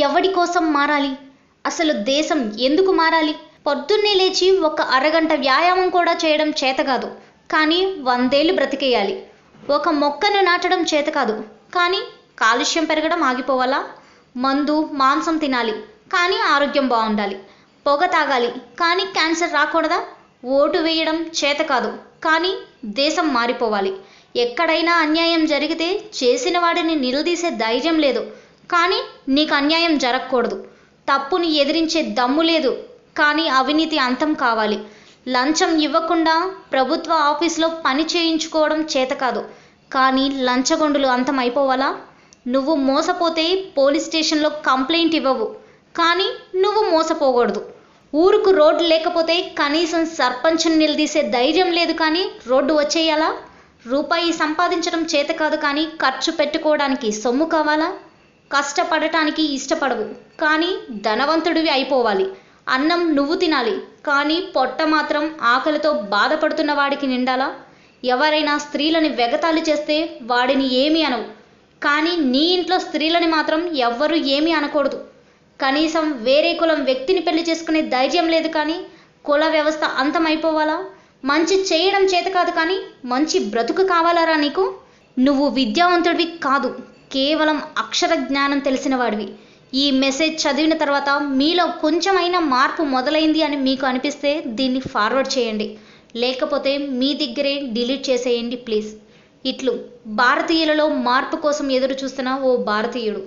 ఎవడి కోసం మారాలి? అసలు దేశం ఎందుకు మారాలి? పొద్దున్నే లేచి ఒక అరగంట వ్యాయామం కూడా చేయడం చేతకాదు, కానీ 100 ఏళ్ళు బ్రతికేయాలి. ఒక మొక్కను నాటడం చేతకాదు, కానీ కాలుష్యం పెరగడం ఆగిపోవాలా? మందు మాంసం తినాలి, కానీ ఆరోగ్యం బాగుండాలి. పొగ తాగాలి, కానీ క్యాన్సర్ రాకూడదా? ఓటు వేయడం చేతకాదు, కానీ దేశం మారిపోవాలి. ఎక్కడైనా అన్యాయం జరిగితే చేసిన వాడిని నిలదీసే ధైర్యం లేదు, కానీ నీకు అన్యాయం జరగకూడదు. తప్పుని ఎదిరించే దమ్ము లేదు, కానీ అవినీతి అంతం కావాలి. లంచం ఇవ్వకుండా ప్రభుత్వ ఆఫీసులో పని చేయించుకోవడం చేతకాదు, కానీ లంచగొండులు అంతం అయిపోవాలా? నువ్వు మోసపోతే పోలీస్ స్టేషన్లో కంప్లైంట్ ఇవ్వవు, కానీ నువ్వు మోసపోకూడదు. ఊరుకు రోడ్డు లేకపోతే కనీసం సర్పంచ్ని నిలదీసే ధైర్యం లేదు, కానీ రోడ్డు వచ్చేయాలా? రూపాయి సంపాదించడం చేతకాదు, కానీ ఖర్చు పెట్టుకోవడానికి సొమ్ము కావాలా? కష్టపడటానికి ఇష్టపడవు, కానీ ధనవంతుడివి అయిపోవాలి. అన్నం నువ్వు తినాలి, కానీ పొట్ట మాత్రం ఆకలితో బాధపడుతున్న వాడికి నిండాలా? ఎవరైనా స్త్రీలని వెగతాళి చేస్తే వాడిని ఏమీ అనవు, కానీ నీ ఇంట్లో స్త్రీలని మాత్రం ఎవ్వరూ ఏమీ అనకూడదు. కనీసం వేరే కులం వ్యక్తిని పెళ్లి చేసుకునే ధైర్యం లేదు, కానీ కుల వ్యవస్థ అంతమైపోవాలా? మంచి చేయడం చేత కాదు, కానీ మంచి బ్రతుకు కావాలరా నీకు? నువ్వు విద్యావంతుడివి కాదు, కేవలం అక్షర జ్ఞానం తెలిసిన వాడివి. ఈ మెసేజ్ చదివిన తర్వాత మీలో కొంచెమైనా మార్పు మొదలైంది అని మీకు అనిపిస్తే దీన్ని ఫార్వర్డ్ చేయండి, లేకపోతే మీ దగ్గరే డిలీట్ చేసేయండి ప్లీజ్. ఇట్లు భారతీయులలో మార్పు కోసం ఎదురు చూస్తున్న ఓ భారతీయుడు.